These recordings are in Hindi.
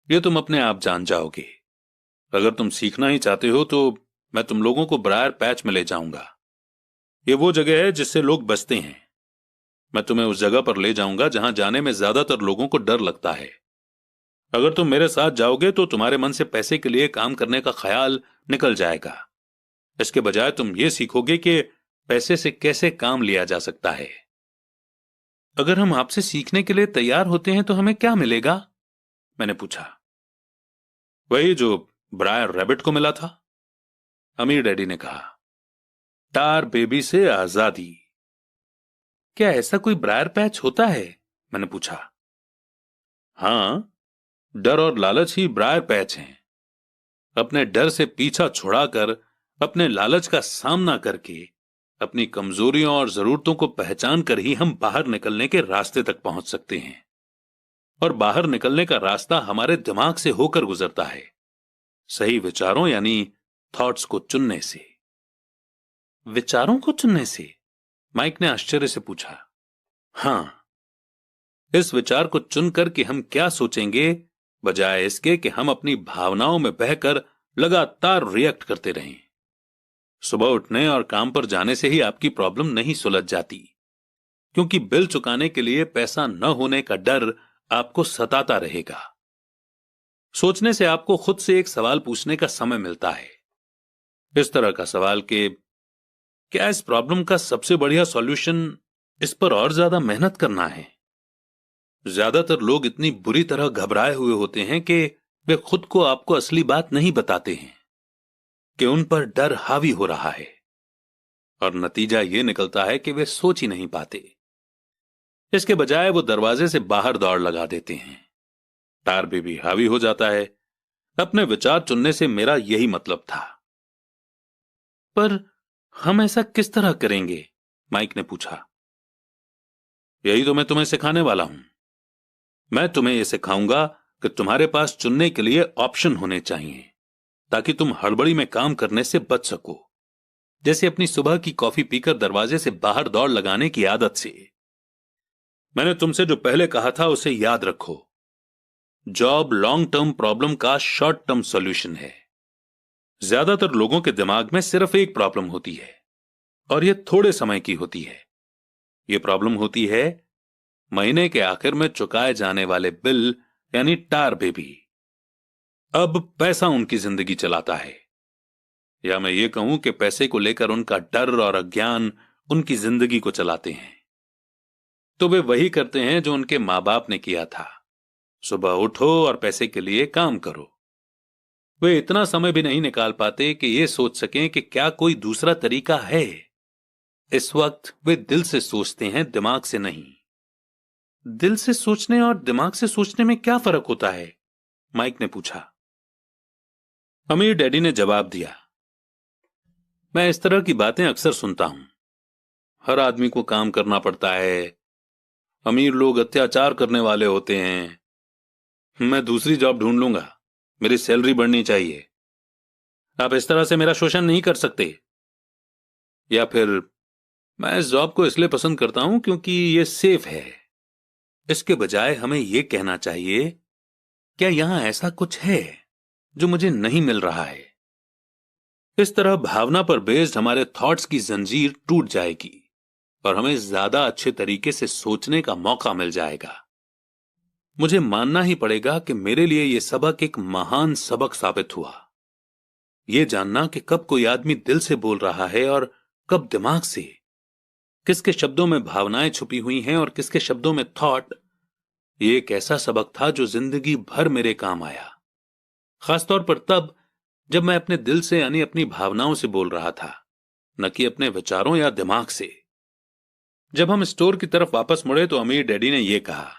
ये तुम अपने आप जान जाओगे। अगर तुम सीखना ही चाहते हो तो मैं तुम लोगों को ब्रायर पैच में ले जाऊंगा। ये वो जगह है जिससे लोग बचते हैं। मैं तुम्हें उस जगह पर ले जाऊंगा जहां जाने में ज्यादातर लोगों को डर लगता है। अगर तुम मेरे साथ जाओगे तो तुम्हारे मन से पैसे के लिए काम करने का ख्याल निकल जाएगा। इसके बजाय तुम ये सीखोगे कि पैसे से कैसे काम लिया जा सकता है। अगर हम आपसे सीखने के लिए तैयार होते हैं तो हमें क्या मिलेगा? मैंने पूछा। वही जो ब्रायर रैबिट को मिला था, अमीर डैडी ने कहा। टार बेबी से आजादी। क्या ऐसा कोई ब्रायर पैच होता है? मैंने पूछा। हां, डर और लालच ही ब्रायर पैच हैं। अपने डर से पीछा छुड़ाकर, अपने लालच का सामना करके, अपनी कमजोरियों और जरूरतों को पहचान कर ही हम बाहर निकलने के रास्ते तक पहुंच सकते हैं। और बाहर निकलने का रास्ता हमारे दिमाग से होकर गुजरता है, सही विचारों यानी थॉट्स को चुनने से। विचारों को चुनने से? माइक ने आश्चर्य से पूछा। हां, इस विचार को चुनकर कि हम क्या सोचेंगे, बजाय इसके कि हम अपनी भावनाओं में बहकर लगातार रिएक्ट करते रहें। सुबह उठने और काम पर जाने से ही आपकी प्रॉब्लम नहीं सुलझ जाती, क्योंकि बिल चुकाने के लिए पैसा न होने का डर आपको सताता रहेगा। सोचने से आपको खुद से एक सवाल पूछने का समय मिलता है। इस तरह का सवाल कि क्या इस प्रॉब्लम का सबसे बढ़िया सॉल्यूशन इस पर और ज्यादा मेहनत करना है? ज्यादातर लोग इतनी बुरी तरह घबराए हुए होते हैं कि वे खुद को आपको असली बात नहीं बताते हैं कि उन पर डर हावी हो रहा है, और नतीजा यह निकलता है कि वे सोच ही नहीं पाते। इसके बजाय वो दरवाजे से बाहर दौड़ लगा देते हैं। टार भी हावी हो जाता है। अपने विचार चुनने से मेरा यही मतलब था। पर हम ऐसा किस तरह करेंगे? माइक ने पूछा। यही तो मैं तुम्हें सिखाने वाला हूं। मैं तुम्हें यह सिखाऊंगा कि तुम्हारे पास चुनने के लिए ऑप्शन होने चाहिए, ताकि तुम हड़बड़ी में काम करने से बच सको। जैसे अपनी सुबह की कॉफी पीकर दरवाजे से बाहर दौड़ लगाने की आदत से। मैंने तुमसे जो पहले कहा था उसे याद रखो। जॉब लॉन्ग टर्म प्रॉब्लम का शॉर्ट टर्म सॉल्यूशन है। ज्यादातर लोगों के दिमाग में सिर्फ एक प्रॉब्लम होती है, और यह थोड़े समय की होती है। यह प्रॉब्लम होती है महीने के आखिर में चुकाए जाने वाले बिल, यानी टार बेबी। अब पैसा उनकी जिंदगी चलाता है, या मैं ये कहूं कि पैसे को लेकर उनका डर और अज्ञान उनकी जिंदगी को चलाते हैं। तो वे वही करते हैं जो उनके मां बाप ने किया था। सुबह उठो और पैसे के लिए काम करो। वे इतना समय भी नहीं निकाल पाते कि ये सोच सकें कि क्या कोई दूसरा तरीका है। इस वक्त वे दिल से सोचते हैं, दिमाग से नहीं। दिल से सोचने और दिमाग से सोचने में क्या फर्क होता है? माइक ने पूछा। अमीर डैडी ने जवाब दिया। मैं इस तरह की बातें अक्सर सुनता हूं। हर आदमी को काम करना पड़ता है। अमीर लोग अत्याचार करने वाले होते हैं। मैं दूसरी जॉब ढूंढ लूंगा, मेरी सैलरी बढ़नी चाहिए। आप इस तरह से मेरा शोषण नहीं कर सकते। या फिर मैं इस जॉब को इसलिए पसंद करता हूं क्योंकि यह सेफ है। इसके बजाय हमें यह कहना चाहिए, क्या यहां ऐसा कुछ है जो मुझे नहीं मिल रहा है? इस तरह भावना पर बेस्ड हमारे थॉट्स की जंजीर टूट जाएगी और हमें ज्यादा अच्छे तरीके से सोचने का मौका मिल जाएगा। मुझे मानना ही पड़ेगा कि मेरे लिए यह सबक एक महान सबक साबित हुआ। यह जानना कि कब कोई आदमी दिल से बोल रहा है और कब दिमाग से, किसके शब्दों में भावनाएं छुपी हुई हैं और किसके शब्दों में थॉट, ये एक ऐसा सबक था जो जिंदगी भर मेरे काम आया। खासतौर पर तब जब मैं अपने दिल से यानी अपनी भावनाओं से बोल रहा था, न कि अपने विचारों या दिमाग से। जब हम स्टोर की तरफ वापस मुड़े तो अमीर डैडी ने यह कहा,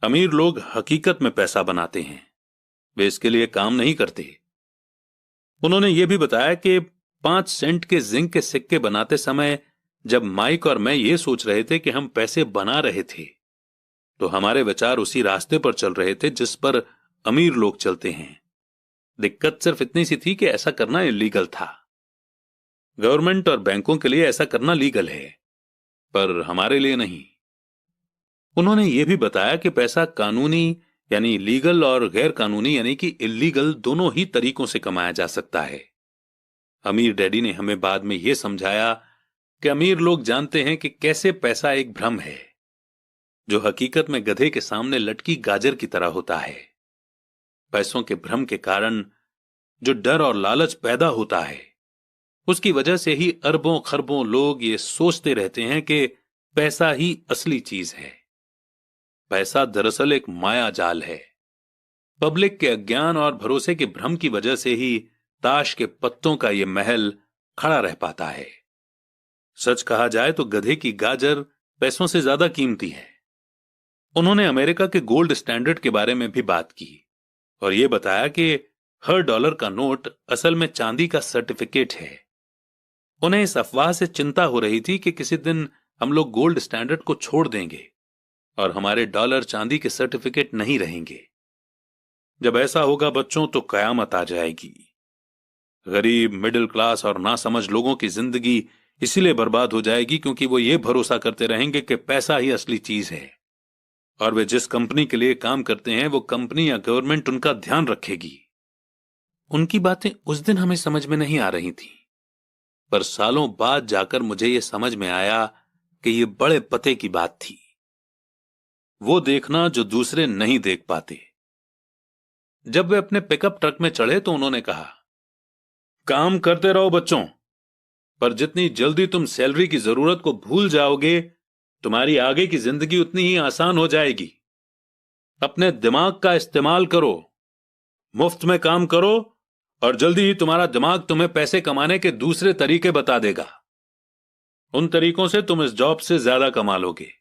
अमीर लोग हकीकत में पैसा बनाते हैं, वे इसके लिए काम नहीं करते। उन्होंने यह भी बताया कि 5 सेंट के जिंक के सिक्के बनाते समय जब माइक और मैं ये सोच रहे थे कि हम पैसे बना रहे थे, तो हमारे विचार उसी रास्ते पर चल रहे थे जिस पर अमीर लोग चलते हैं। दिक्कत सिर्फ इतनी सी थी कि ऐसा करना इलीगल था। गवर्नमेंट और बैंकों के लिए ऐसा करना लीगल है, पर हमारे लिए नहीं। उन्होंने यह भी बताया कि पैसा कानूनी यानी लीगल और गैर कानूनी यानी कि इल्लीगल दोनों ही तरीकों से कमाया जा सकता है। अमीर डैडी ने हमें बाद में यह समझाया कि अमीर लोग जानते हैं कि कैसे पैसा एक भ्रम है जो हकीकत में गधे के सामने लटकी गाजर की तरह होता है। पैसों के भ्रम के कारण जो डर और लालच पैदा होता है उसकी वजह से ही अरबों खरबों लोग ये सोचते रहते हैं कि पैसा ही असली चीज है। पैसा दरअसल एक माया जाल है। पब्लिक के अज्ञान और भरोसे के भ्रम की वजह से ही ताश के पत्तों का यह महल खड़ा रह पाता है। सच कहा जाए तो गधे की गाजर पैसों से ज्यादा कीमती है। उन्होंने अमेरिका के गोल्ड स्टैंडर्ड के बारे में भी बात की और यह बताया कि हर डॉलर का नोट असल में चांदी का सर्टिफिकेट है। उन्हें इस अफवाह से चिंता हो रही थी कि किसी दिन हम लोग गोल्ड स्टैंडर्ड को छोड़ देंगे और हमारे डॉलर चांदी के सर्टिफिकेट नहीं रहेंगे। जब ऐसा होगा बच्चों तो कयामत आ जाएगी। गरीब, मिडिल क्लास और नासमझ लोगों की जिंदगी इसीलिए बर्बाद हो जाएगी क्योंकि वो ये भरोसा करते रहेंगे कि पैसा ही असली चीज है और वे जिस कंपनी के लिए काम करते हैं वो कंपनी या गवर्नमेंट उनका ध्यान रखेगी। उनकी बातें उस दिन हमें समझ में नहीं आ रही थी, पर सालों बाद जाकर मुझे यह समझ में आया कि यह बड़े पते की बात थी। वो देखना जो दूसरे नहीं देख पाते। जब वे अपने पिकअप ट्रक में चढ़े तो उन्होंने कहा, काम करते रहो बच्चों, पर जितनी जल्दी तुम सैलरी की जरूरत को भूल जाओगे तुम्हारी आगे की जिंदगी उतनी ही आसान हो जाएगी। अपने दिमाग का इस्तेमाल करो, मुफ्त में काम करो और जल्दी ही तुम्हारा दिमाग तुम्हें पैसे कमाने के दूसरे तरीके बता देगा। उन तरीकों से तुम इस जॉब से ज्यादा कमा लोगे।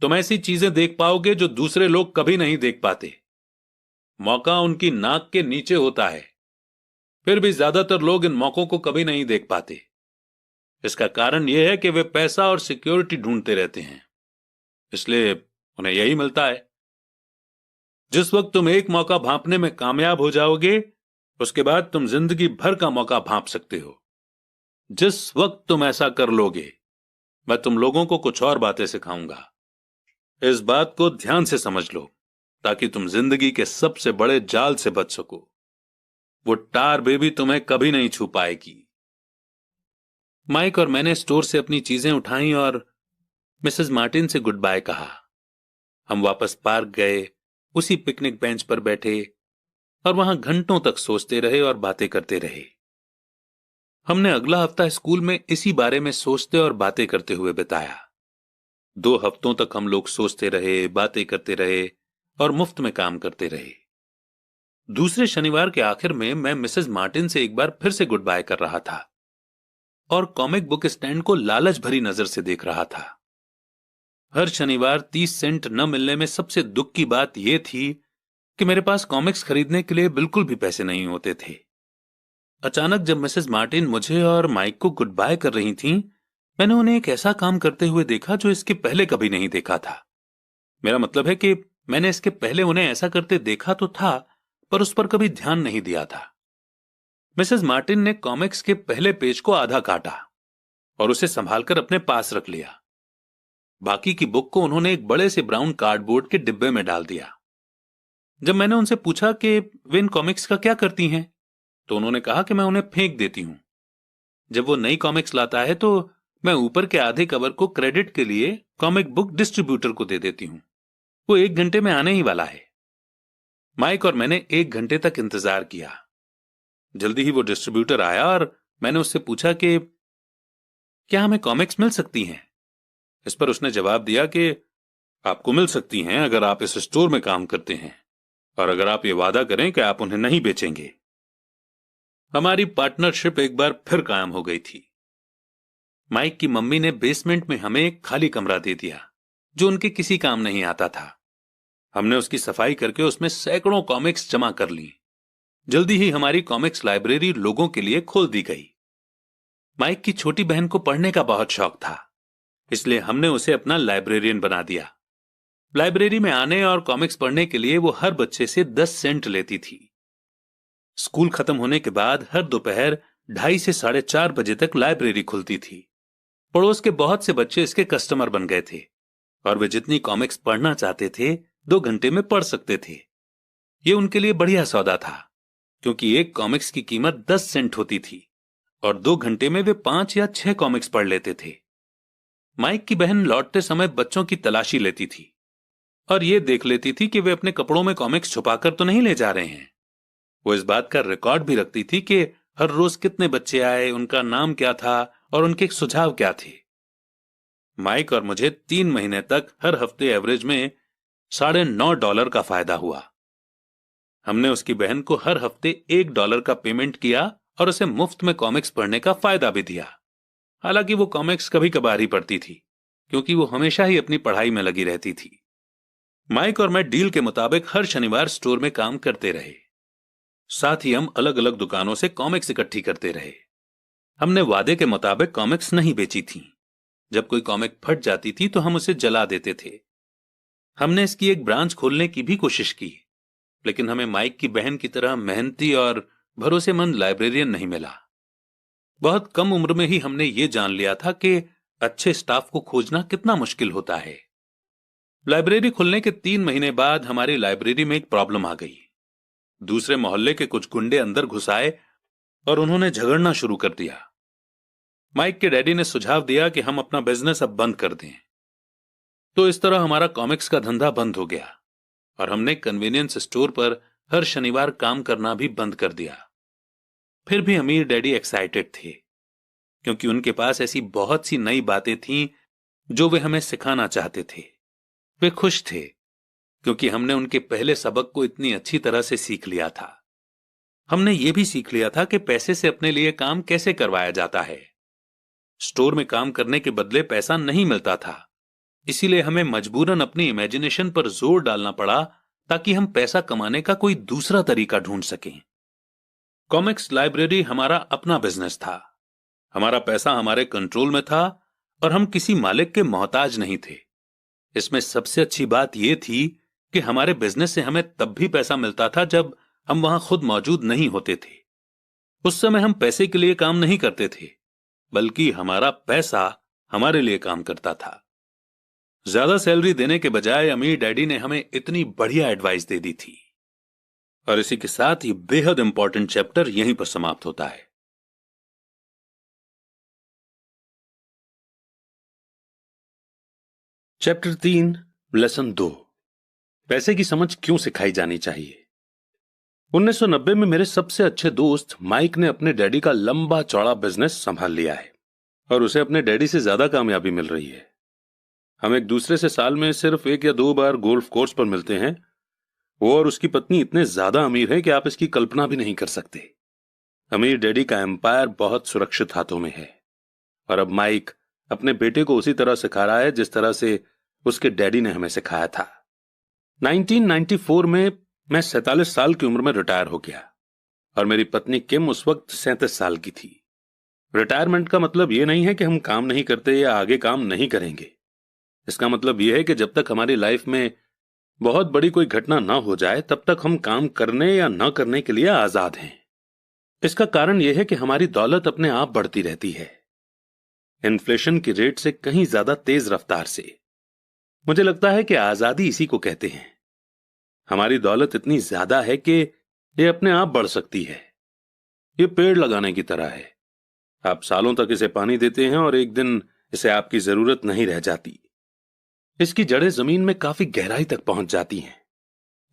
तुम ऐसी चीजें देख पाओगे जो दूसरे लोग कभी नहीं देख पाते। मौका उनकी नाक के नीचे होता है, फिर भी ज्यादातर लोग इन मौकों को कभी नहीं देख पाते। इसका कारण यह है कि वे पैसा और सिक्योरिटी ढूंढते रहते हैं, इसलिए उन्हें यही मिलता है। जिस वक्त तुम एक मौका भांपने में कामयाब हो जाओगे उसके बाद तुम जिंदगी भर का मौका भांप सकते हो। जिस वक्त तुम ऐसा कर लोगे मैं तुम लोगों को कुछ और बातें सिखाऊंगा। इस बात को ध्यान से समझ लो ताकि तुम जिंदगी के सबसे बड़े जाल से बच सको। वो टार बेबी तुम्हें कभी नहीं छू पाएगी। माइक और मैंने स्टोर से अपनी चीजें उठाई और मिसेस मार्टिन से गुड बाय कहा। हम वापस पार्क गए, उसी पिकनिक बेंच पर बैठे और वहां घंटों तक सोचते रहे और बातें करते रहे। हमने अगला हफ्ता स्कूल में इसी बारे में सोचते और बातें करते हुए बिताया। 2 हफ्तों तक हम लोग सोचते रहे, बातें करते रहे और मुफ्त में काम करते रहे। दूसरे शनिवार के आखिर में मैं मिसेस मार्टिन से एक बार फिर से गुड बाय कर रहा था और कॉमिक बुक स्टैंड को लालच भरी नजर से देख रहा था। हर शनिवार 30 सेंट न मिलने में सबसे दुख की बात यह थी कि मेरे पास कॉमिक्स खरीदने के लिए बिल्कुल भी पैसे नहीं होते थे। अचानक जब मिसेस मार्टिन मुझे और माइक को गुड बाय कर रही थीं, मैंने उन्हें एक ऐसा काम करते हुए देखा जो इसके पहले कभी नहीं देखा था। मेरा मतलब है कि मैंने इसके पहले उन्हें ऐसा करते देखा तो था, पर उस पर कभी ध्यान नहीं दिया था। मिसेस मार्टिन ने कॉमिक्स के पहले पेज को आधा काटा और उसे संभालकर अपने पास रख लिया। बाकी की बुक को उन्होंने एक बड़े से ब्राउन कार्डबोर्ड के डिब्बे में डाल दिया। जब मैंने उनसे पूछा कि वे इन कॉमिक्स का क्या करती हैं, तो उन्होंने कहा कि मैं उन्हें फेंक देती हूं। जब वो नई कॉमिक्स लाता है तो मैं ऊपर के आधे कवर को क्रेडिट के लिए कॉमिक बुक डिस्ट्रीब्यूटर को दे देती हूं। वो 1 घंटे में आने ही वाला है। माइक और मैंने 1 घंटे तक इंतजार किया। जल्दी ही वो डिस्ट्रीब्यूटर आया और मैंने उससे पूछा कि क्या हमें कॉमिक्स मिल सकती हैं। इस पर उसने जवाब दिया कि आपको मिल सकती हैं अगर आप इस स्टोर में काम करते हैं और अगर आप ये वादा करें कि आप उन्हें नहीं बेचेंगे। हमारी पार्टनरशिप एक बार फिर कायम हो गई थी। माइक की मम्मी ने बेसमेंट में हमें एक खाली कमरा दे दिया जो उनके किसी काम नहीं आता था। हमने उसकी सफाई करके उसमें सैकड़ों कॉमिक्स जमा कर ली। जल्दी ही हमारी कॉमिक्स लाइब्रेरी लोगों के लिए खोल दी गई। माइक की छोटी बहन को पढ़ने का बहुत शौक था, इसलिए हमने उसे अपना लाइब्रेरियन बना दिया। लाइब्रेरी में आने और कॉमिक्स पढ़ने के लिए वो हर बच्चे से 10 सेंट लेती थी। स्कूल खत्म होने के बाद हर दोपहर 2:30 से 4:30 बजे तक लाइब्रेरी खुलती थी। पड़ोस के बहुत से बच्चे इसके कस्टमर बन गए थे और वे जितनी कॉमिक्स पढ़ना चाहते थे 2 घंटे में पढ़ सकते थे। ये उनके लिए बढ़िया सौदा था, क्योंकि एक कॉमिक्स की कीमत 10 सेंट होती थी और 2 घंटे में वे 5 या 6 कॉमिक्स पढ़ लेते थे। माइक की बहन लौटते समय बच्चों की तलाशी लेती थी और ये देख लेती थी कि वे अपने कपड़ों में कॉमिक्स छुपाकर तो नहीं ले जा रहे हैं। वो इस बात का रिकॉर्ड भी रखती थी कि हर रोज कितने बच्चे आए, उनका नाम क्या था और उनके सुझाव क्या थे। माइक और मुझे 3 महीने तक हर हफ्ते एवरेज में $9.5 का फायदा हुआ। हमने उसकी बहन को हर हफ्ते $1 का पेमेंट किया और उसे मुफ्त में कॉमिक्स पढ़ने का फायदा भी दिया। हालांकि वो कॉमिक्स कभी कभार ही पढ़ती थी, क्योंकि वो हमेशा ही अपनी पढ़ाई में लगी रहती थी। माइक और मैं डील के मुताबिक हर शनिवार स्टोर में काम करते रहे। साथ ही हम अलग अलग दुकानों से कॉमिक्स इकट्ठी करते रहे। हमने वादे के मुताबिक कॉमिक्स नहीं बेची थीं। जब कोई कॉमिक फट जाती थी तो हम उसे जला देते थे। हमने इसकी एक ब्रांच खोलने की भी कोशिश की, लेकिन हमें माइक की बहन की तरह मेहनती और भरोसेमंद लाइब्रेरियन नहीं मिला। बहुत कम उम्र में ही हमने ये जान लिया था कि अच्छे स्टाफ को खोजना कितना मुश्किल होता है। लाइब्रेरी खुलने के 3 महीने बाद हमारी लाइब्रेरी में एक प्रॉब्लम आ गई। दूसरे मोहल्ले के कुछ गुंडे अंदर घुस आए और उन्होंने झगड़ना शुरू कर दिया। माइक के डैडी ने सुझाव दिया कि हम अपना बिजनेस अब बंद कर दें। तो इस तरह हमारा कॉमिक्स का धंधा बंद हो गया और हमने कन्वीनियंस स्टोर पर हर शनिवार काम करना भी बंद कर दिया। फिर भी अमीर डैडी एक्साइटेड थे, क्योंकि उनके पास ऐसी बहुत सी नई बातें थीं जो वे हमें सिखाना चाहते थे। वे खुश थे, क्योंकि हमने उनके पहले सबक को इतनी अच्छी तरह से सीख लिया था। हमने ये भी सीख लिया था कि पैसे से अपने लिए काम कैसे करवाया जाता है। स्टोर में काम करने के बदले पैसा नहीं मिलता था, इसीलिए हमें मजबूरन अपनी इमेजिनेशन पर जोर डालना पड़ा ताकि हम पैसा कमाने का कोई दूसरा तरीका ढूंढ सकें। कॉमिक्स लाइब्रेरी हमारा अपना बिजनेस था। हमारा पैसा हमारे कंट्रोल में था और हम किसी मालिक के मोहताज नहीं थे। इसमें सबसे अच्छी बात यह थी कि हमारे बिजनेस से हमें तब भी पैसा मिलता था जब हम वहां खुद मौजूद नहीं होते थे। उस समय हम पैसे के लिए काम नहीं करते थे, बल्कि हमारा पैसा हमारे लिए काम करता था। ज्यादा सैलरी देने के बजाय अमीर डैडी ने हमें इतनी बढ़िया एडवाइस दे दी थी। और इसी के साथ ये बेहद इंपॉर्टेंट चैप्टर यहीं पर समाप्त होता है। चैप्टर 3, लेसन 2, पैसे की समझ क्यों सिखाई जानी चाहिए। 1990 में मेरे सबसे अच्छे दोस्त माइक ने अपने डैडी का लंबा चौड़ा बिजनेस संभाल लिया है और उसे अपने डैडी से ज्यादा कामयाबी मिल रही है। हम एक दूसरे से साल में सिर्फ 1 या 2 बार गोल्फ कोर्स पर मिलते हैं। वो और उसकी पत्नी इतने ज्यादा अमीर हैं कि आप इसकी कल्पना भी नहीं कर सकते। अमीर डैडी का एम्पायर बहुत सुरक्षित हाथों में है और अब माइक अपने बेटे को उसी तरह सिखा रहा है जिस तरह से उसके डैडी ने हमें सिखाया था। 1994 में मैं 47 साल की उम्र में रिटायर हो गया और मेरी पत्नी किम उस वक्त 37 साल की थी। रिटायरमेंट का मतलब यह नहीं है कि हम काम नहीं करते या आगे काम नहीं करेंगे। इसका मतलब यह है कि जब तक हमारी लाइफ में बहुत बड़ी कोई घटना ना हो जाए तब तक हम काम करने या न करने के लिए आजाद हैं। इसका कारण यह है कि हमारी दौलत अपने आप बढ़ती रहती है, इन्फ्लेशन की रेट से कहीं ज्यादा तेज रफ्तार से। मुझे लगता है कि आजादी इसी को कहते हैं। हमारी दौलत इतनी ज्यादा है कि यह अपने आप बढ़ सकती है। यह पेड़ लगाने की तरह है। आप सालों तक इसे पानी देते हैं और एक दिन इसे आपकी जरूरत नहीं रह जाती। इसकी जड़ें जमीन में काफी गहराई तक पहुंच जाती हैं।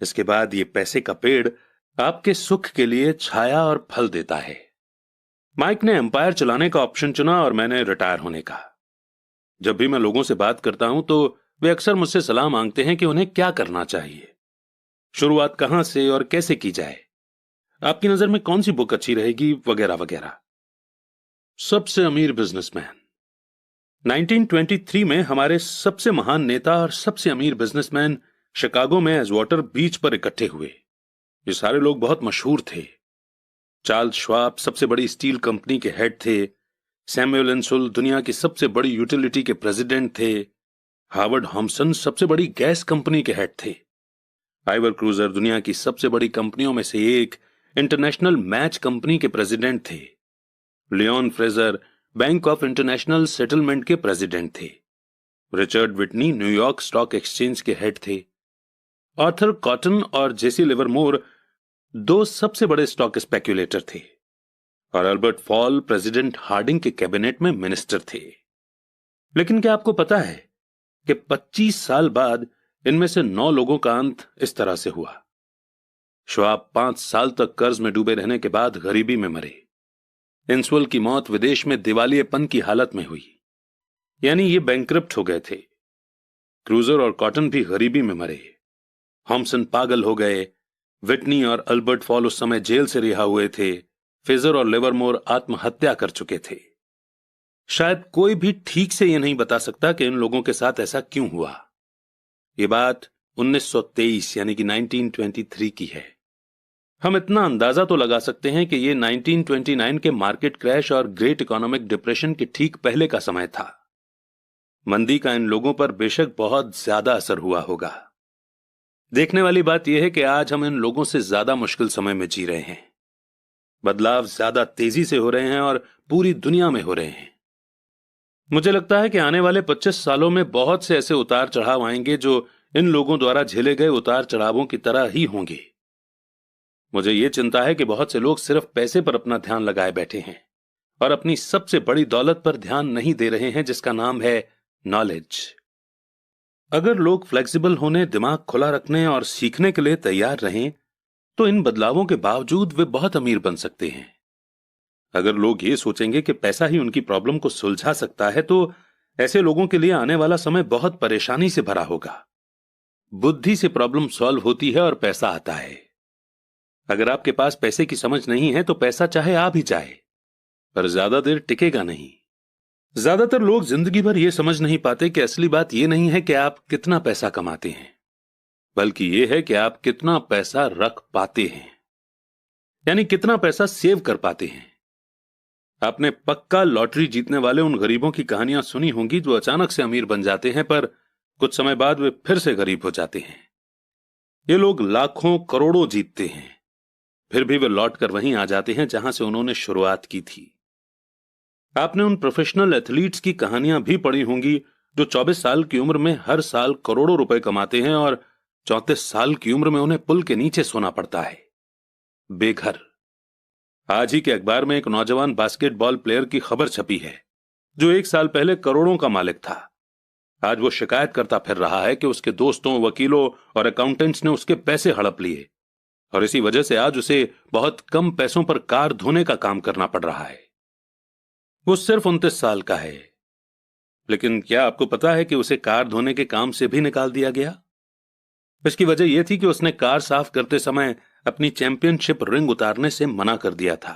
इसके बाद यह पैसे का पेड़ आपके सुख के लिए छाया और फल देता है। माइक ने एम्पायर चलाने का ऑप्शन चुना और मैंने रिटायर होने का। जब भी मैं लोगों से बात करता हूं तो वे अक्सर मुझसे सलाह मांगते हैं कि उन्हें क्या करना चाहिए, शुरुआत कहां से और कैसे की जाए, आपकी नजर में कौन सी बुक अच्छी रहेगी, वगैरह वगैरह। सबसे अमीर बिजनेसमैन। 1923 में हमारे सबसे महान नेता और सबसे अमीर बिजनेसमैन शिकागो में एजवाटर बीच पर इकट्ठे हुए। ये सारे लोग बहुत मशहूर थे। चार्ल्स श्वाब सबसे बड़ी स्टील कंपनी के हेड थे। सैमुअल इंसुल दुनिया की सबसे बड़ी यूटिलिटी के प्रेसिडेंट थे। हार्वर्ड हॉम्सन सबसे बड़ी गैस कंपनी के हेड थे। आइवर क्रूजर दुनिया की सबसे बड़ी कंपनियों में से एक इंटरनेशनल मैच कंपनी के प्रेसिडेंट थे। Leon Fraser Bank of International Settlement के प्रेसिडेंट थे। Richard Whitney New York Stock Exchange के हेड थे। आर्थर कॉटन और जेसी लिवरमोर दो सबसे बड़े स्टॉक स्पेक्यूलेटर थे और अल्बर्ट फॉल प्रेसिडेंट हार्डिंग के कैबिनेट में मिनिस्टर थे। लेकिन क्या आपको पता है कि 25 साल बाद इनमें से 9 लोगों का अंत इस तरह से हुआ। श्वाब 5 साल तक कर्ज में डूबे रहने के बाद गरीबी में मरे। इंसवेल की मौत विदेश में दिवालियेपन की हालत में हुई, यानी ये बैंकरप्ट हो गए थे। क्रूजर और कॉटन भी गरीबी में मरे। थॉमसन पागल हो गए। विटनी और अल्बर्ट फॉल उस समय जेल से रिहा हुए थे। फेजर और लिवरमोर आत्महत्या कर चुके थे। शायद कोई भी ठीक से यह नहीं बता सकता कि इन लोगों के साथ ऐसा क्यों हुआ। यह बात 1923 यानी कि 1923 की है। हम इतना अंदाजा तो लगा सकते हैं कि यह 1929 के मार्केट क्रैश और ग्रेट इकोनॉमिक डिप्रेशन के ठीक पहले का समय था। मंदी का इन लोगों पर बेशक बहुत ज्यादा असर हुआ होगा। देखने वाली बात यह है कि आज हम इन लोगों से ज्यादा मुश्किल समय में जी रहे हैं। बदलाव ज्यादा तेजी से हो रहे हैं और पूरी दुनिया में हो रहे हैं। मुझे लगता है कि आने वाले 25 सालों में बहुत से ऐसे उतार चढ़ाव आएंगे जो इन लोगों द्वारा झेले गए उतार चढ़ावों की तरह ही होंगे। मुझे यह चिंता है कि बहुत से लोग सिर्फ पैसे पर अपना ध्यान लगाए बैठे हैं और अपनी सबसे बड़ी दौलत पर ध्यान नहीं दे रहे हैं, जिसका नाम है नॉलेज। अगर लोग फ्लेक्सिबल होने, दिमाग खुला रखने और सीखने के लिए तैयार रहें तो इन बदलावों के बावजूद वे बहुत अमीर बन सकते हैं। अगर लोग ये सोचेंगे कि पैसा ही उनकी प्रॉब्लम को सुलझा सकता है तो ऐसे लोगों के लिए आने वाला समय बहुत परेशानी से भरा होगा। बुद्धि से प्रॉब्लम सॉल्व होती है और पैसा आता है। अगर आपके पास पैसे की समझ नहीं है तो पैसा चाहे आ भी जाए पर ज्यादा देर टिकेगा नहीं। ज्यादातर लोग जिंदगी भर यह समझ नहीं पाते कि असली बात यह नहीं है कि आप कितना पैसा कमाते हैं, बल्कि यह है कि आप कितना पैसा रख पाते हैं, यानी कितना पैसा सेव कर पाते हैं। आपने पक्का लॉटरी जीतने वाले उन गरीबों की कहानियां सुनी होंगी जो अचानक से अमीर बन जाते हैं पर कुछ समय बाद वे फिर से गरीब हो जाते हैं। ये लोग लाखों करोड़ों जीतते हैं, फिर भी वे लौटकर वहीं आ जाते हैं जहां से उन्होंने शुरुआत की थी। आपने उन प्रोफेशनल एथलीट्स की कहानियां भी पढ़ी होंगी जो 24 साल की उम्र में हर साल करोड़ों रुपए कमाते हैं और 34 साल की उम्र में उन्हें पुल के नीचे सोना पड़ता है, बेघर। आज ही के अखबार में एक नौजवान बास्केटबॉल प्लेयर की खबर छपी है जो 1 साल पहले करोड़ों का मालिक था। आज वो शिकायत करता फिर रहा है कि उसके दोस्तों, वकीलों और अकाउंटेंट्स ने उसके पैसे हड़प लिए और इसी वजह से आज उसे बहुत कम पैसों पर कार धोने का काम करना पड़ रहा है। वो सिर्फ 29 साल का है, लेकिन क्या आपको पता है कि उसे कार धोने के काम से भी निकाल दिया गया? इसकी वजह यह थी कि उसने कार साफ करते समय अपनी चैंपियनशिप रिंग उतारने से मना कर दिया था,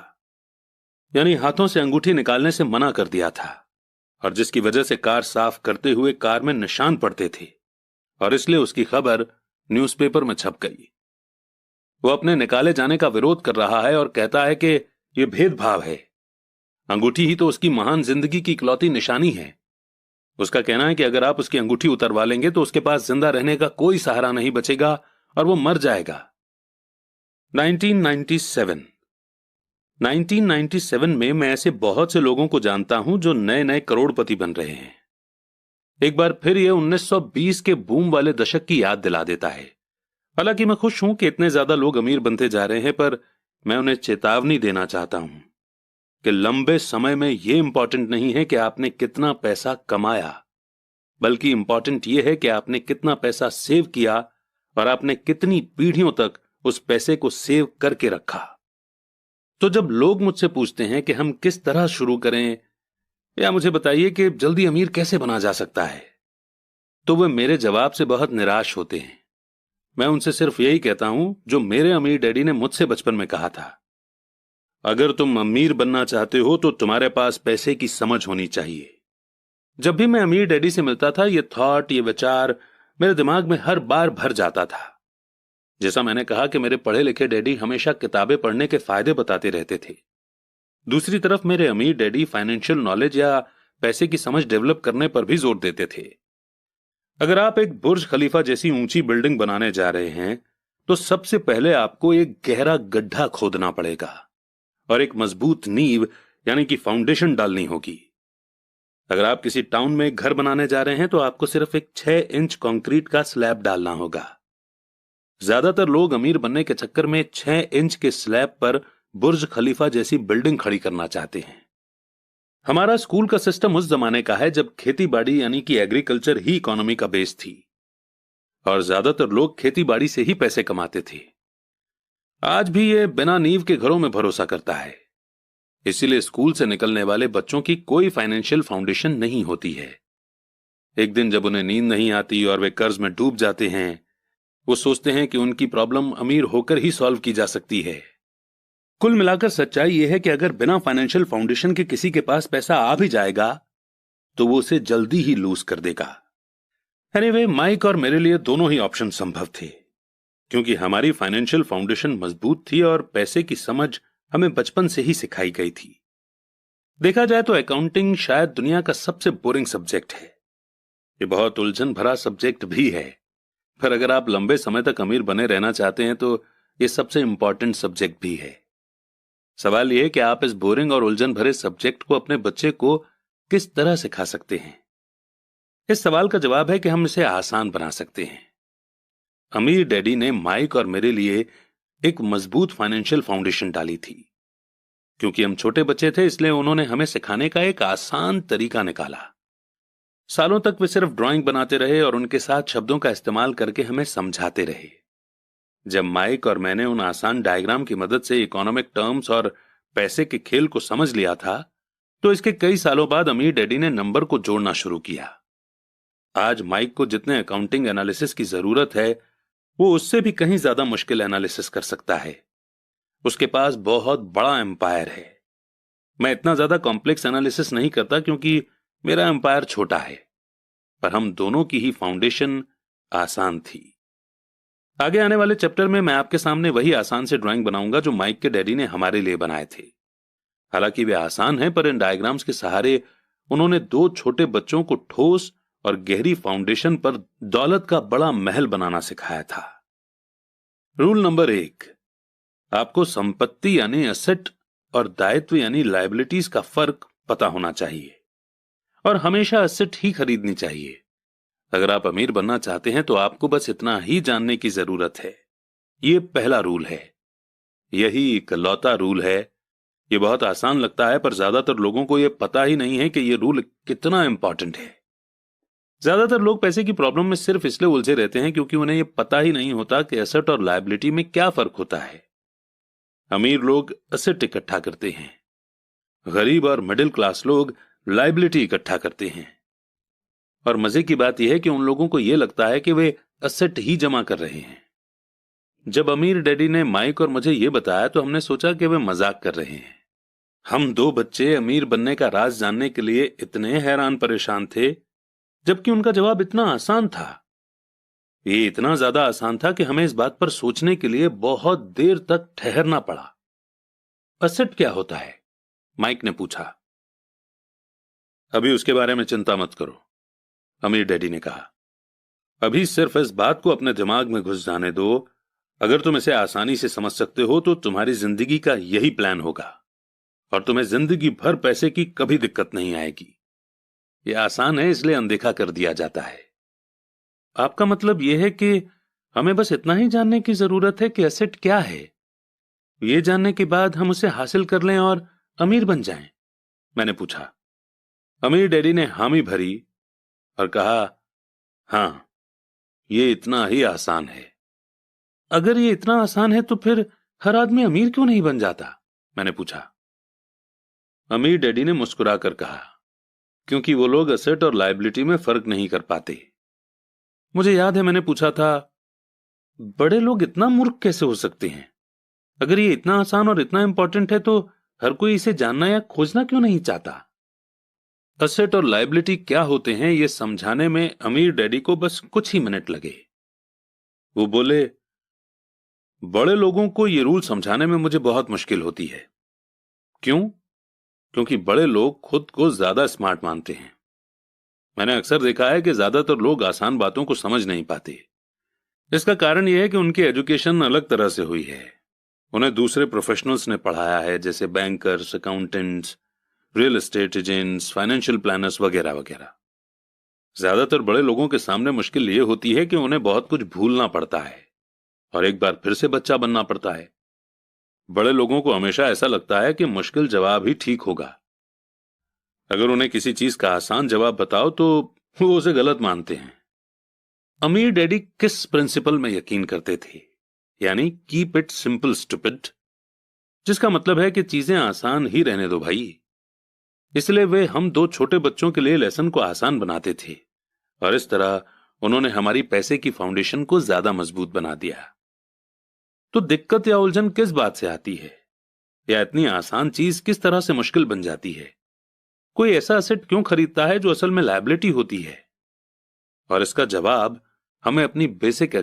यानी हाथों से अंगूठी निकालने से मना कर दिया था, और जिसकी वजह से कार साफ करते हुए कार में निशान पड़ते थे और इसलिए उसकी खबर न्यूज़पेपर में छप गई। वो अपने निकाले जाने का विरोध कर रहा है और कहता है कि यह भेदभाव है। अंगूठी ही तो उसकी महान जिंदगी की इकलौती निशानी है। उसका कहना है कि अगर आप उसकी अंगूठी उतरवा लेंगे तो उसके पास जिंदा रहने का कोई सहारा नहीं बचेगा और वो मर जाएगा। 1997 में मैं ऐसे बहुत से लोगों को जानता हूं जो नए नए करोड़पति बन रहे हैं। एक बार फिर यह 1920 के बूम वाले दशक की याद दिला देता है। हालांकि मैं खुश हूं कि इतने ज्यादा लोग अमीर बनते जा रहे हैं, पर मैं उन्हें चेतावनी देना चाहता हूं कि लंबे समय में यह इंपॉर्टेंट नहीं है कि आपने कितना पैसा कमाया, बल्कि इंपॉर्टेंट यह है कि आपने कितना पैसा सेव किया और आपने कितनी पीढ़ियों तक उस पैसे को सेव करके रखा। तो जब लोग मुझसे पूछते हैं कि हम किस तरह शुरू करें या मुझे बताइए कि जल्दी अमीर कैसे बना जा सकता है, तो वे मेरे जवाब से बहुत निराश होते हैं। मैं उनसे सिर्फ यही कहता हूं जो मेरे अमीर डैडी ने मुझसे बचपन में कहा था, अगर तुम अमीर बनना चाहते हो तो तुम्हारे पास पैसे की समझ होनी चाहिए। जब भी मैं अमीर डैडी से मिलता था ये थॉट, ये विचार मेरे दिमाग में हर बार भर जाता था। जैसा मैंने कहा कि मेरे पढ़े लिखे डैडी हमेशा किताबें पढ़ने के फायदे बताते रहते थे, दूसरी तरफ मेरे अमीर डैडी फाइनेंशियल नॉलेज या पैसे की समझ डेवलप करने पर भी जोर देते थे। अगर आप एक बुर्ज खलीफा जैसी ऊंची बिल्डिंग बनाने जा रहे हैं तो सबसे पहले आपको एक गहरा गड्ढा खोदना पड़ेगा और एक मजबूत नींव यानी कि फाउंडेशन डालनी होगी। अगर आप किसी टाउन में एक घर बनाने जा रहे हैं तो आपको सिर्फ एक 6 इंच कंक्रीट का स्लैब डालना होगा। ज्यादातर लोग अमीर बनने के चक्कर में 6 इंच के स्लैब पर बुर्ज खलीफा जैसी बिल्डिंग खड़ी करना चाहते हैं। हमारा स्कूल का सिस्टम उस जमाने का है जब खेती बाड़ी यानी कि एग्रीकल्चर ही इकोनॉमी का बेस थी और ज्यादातर लोग खेती बाड़ी से ही पैसे कमाते थे। आज भी ये बिना नींव के घरों में भरोसा करता है। इसीलिए स्कूल से निकलने वाले बच्चों की कोई फाइनेंशियल फाउंडेशन नहीं होती है। एक दिन जब उन्हें नींद नहीं आती और वे कर्ज में डूब जाते हैं, वो सोचते हैं कि उनकी प्रॉब्लम अमीर होकर ही सॉल्व की जा सकती है। कुल मिलाकर सच्चाई यह है कि अगर बिना फाइनेंशियल फाउंडेशन के किसी के पास पैसा आ भी जाएगा तो वो उसे जल्दी ही लूज कर देगा। एनीवे, माइक और मेरे लिए दोनों ही ऑप्शन संभव थे, क्योंकि हमारी फाइनेंशियल फाउंडेशन मजबूत थी और पैसे की समझ हमें बचपन से ही सिखाई गई थी। देखा जाए तो अकाउंटिंग शायद दुनिया का सबसे बोरिंग सब्जेक्ट है। ये बहुत उलझन भरा सब्जेक्ट भी है, पर अगर आप लंबे समय तक अमीर बने रहना चाहते हैं तो ये सबसे इंपॉर्टेंट सब्जेक्ट भी है। सवाल यह है कि आप इस बोरिंग और उलझन भरे सब्जेक्ट को अपने बच्चे को किस तरह सिखा सकते हैं। इस सवाल का जवाब है कि हम इसे आसान बना सकते हैं। अमीर डैडी ने माइक और मेरे लिए एक मजबूत फाइनेंशियल फाउंडेशन डाली थी। क्योंकि हम छोटे बच्चे थे, इसलिए उन्होंने हमें सिखाने का एक आसान तरीका निकाला। सालों तक वे सिर्फ ड्राइंग बनाते रहे और उनके साथ शब्दों का इस्तेमाल करके हमें समझाते रहे। जब माइक और मैंने उन आसान डायग्राम की मदद से इकोनॉमिक टर्म्स और पैसे के खेल को समझ लिया था, तो इसके कई सालों बाद अमीर डैडी ने नंबर को जोड़ना शुरू किया। आज माइक को जितने अकाउंटिंग एनालिसिस की जरूरत है, वो उससे भी कहीं ज्यादा मुश्किल एनालिसिस कर सकता है। उसके पास बहुत बड़ा एम्पायर है। मैं इतना ज्यादा कॉम्प्लेक्स एनालिसिस नहीं करता क्योंकि मेरा एम्पायर छोटा है, पर हम दोनों की ही फाउंडेशन आसान थी। आगे आने वाले चैप्टर में मैं आपके सामने वही आसान से ड्राइंग बनाऊंगा जो माइक के डैडी ने हमारे लिए बनाए थे। हालांकि वे आसान हैं, पर इन डायग्राम्स के सहारे उन्होंने 2 छोटे बच्चों को ठोस और गहरी फाउंडेशन पर दौलत का बड़ा महल बनाना सिखाया था। रूल नंबर 1, आपको संपत्ति यानी एसेट और दायित्व यानी लायबिलिटीज का फर्क पता होना चाहिए और हमेशा एसेट ही खरीदनी चाहिए। अगर आप अमीर बनना चाहते हैं तो आपको बस इतना ही जानने की जरूरत है। यह पहला रूल है, यही इकलौता रूल है। यह बहुत आसान लगता है, पर ज्यादातर लोगों को यह पता ही नहीं है कि यह रूल कितना इंपॉर्टेंट है। ज्यादातर लोग पैसे की प्रॉब्लम में सिर्फ इसलिए उलझे रहते हैं क्योंकि उन्हें यह पता ही नहीं होता कि एसेट और लायबिलिटी में क्या फर्क होता है। अमीर लोग एसेट इकट्ठा करते हैं, गरीब और मिडिल क्लास लोग लायबिलिटी इकट्ठा करते हैं। और मजे की बात यह है कि उन लोगों को यह लगता है कि वे एसेट ही जमा कर रहे हैं। जब अमीर डैडी ने माइक और मुझे यह बताया तो हमने सोचा कि वे मजाक कर रहे हैं। हम 2 बच्चे अमीर बनने का राज जानने के लिए इतने हैरान परेशान थे, जबकि उनका जवाब इतना आसान था। ये इतना ज्यादा आसान था कि हमें इस बात पर सोचने के लिए बहुत देर तक ठहरना पड़ा। एसेट क्या होता है? माइक ने पूछा। अभी उसके बारे में चिंता मत करो, अमीर डैडी ने कहा। अभी सिर्फ इस बात को अपने दिमाग में घुस जाने दो। अगर तुम इसे आसानी से समझ सकते हो तो तुम्हारी जिंदगी का यही प्लान होगा और तुम्हें जिंदगी भर पैसे की कभी दिक्कत नहीं आएगी। यह आसान है, इसलिए अनदेखा कर दिया जाता है। आपका मतलब यह है कि हमें बस इतना ही जानने की जरूरत है कि एसेट क्या है? यह जानने के बाद हम उसे हासिल कर लें और अमीर बन जाएं? मैंने पूछा। अमीर डैडी ने हामी भरी और कहा, हां, यह इतना ही आसान है। अगर ये इतना आसान है तो फिर हर आदमी अमीर क्यों नहीं बन जाता? मैंने पूछा। अमीर डैडी ने मुस्कुराकर कहा, क्योंकि वो लोग एसेट और लायबिलिटी में फर्क नहीं कर पाते। मुझे याद है मैंने पूछा था, बड़े लोग इतना मूर्ख कैसे हो सकते हैं? अगर ये इतना आसान और इतना इंपॉर्टेंट है तो हर कोई इसे जानना या खोजना क्यों नहीं चाहता? एसेट और लायबिलिटी क्या होते हैं ये समझाने में अमीर डैडी को बस कुछ ही मिनट लगे। वो बोले, बड़े लोगों को ये रूल समझाने में मुझे बहुत मुश्किल होती है। क्यों? क्योंकि बड़े लोग खुद को ज्यादा स्मार्ट मानते हैं। मैंने अक्सर देखा है कि ज्यादातर लोग आसान बातों को समझ नहीं पाते। इसका कारण यह है कि उनकी एजुकेशन अलग तरह से हुई है। उन्हें दूसरे प्रोफेशनल्स ने पढ़ाया है, जैसे bankers, accountants, real estate agents, financial planners वगैरह वगैरह। ज्यादातर बड़े लोगों के सामने मुश्किल यह होती है कि उन्हें बहुत कुछ भूलना पड़ता है और एक बार फिर से बच्चा बनना पड़ता है। बड़े लोगों को हमेशा ऐसा लगता है कि मुश्किल जवाब ही ठीक होगा। अगर उन्हें किसी चीज का आसान जवाब बताओ तो वो उसे गलत मानते हैं। अमीर डैडी किस प्रिंसिपल में यकीन करते थे, यानी कीप इट सिंपल स्टूपिड, जिसका मतलब है कि चीजें आसान ही रहने दो भाई। इसलिए वे हम दो छोटे बच्चों के लिए लेसन को आसान बनाते थे और इस तरह उन्होंने हमारी पैसे की फाउंडेशन को ज्यादा मजबूत बना दिया। तो दिक्कत या उलझन किस बात से आती है, या इतनी आसान चीज किस तरह से मुश्किल बन जाती है? कोई ऐसा एसेट क्यों खरीदता है जो असल में लायबिलिटी होती है? और इसका जवाब हमें अपनी बेसिक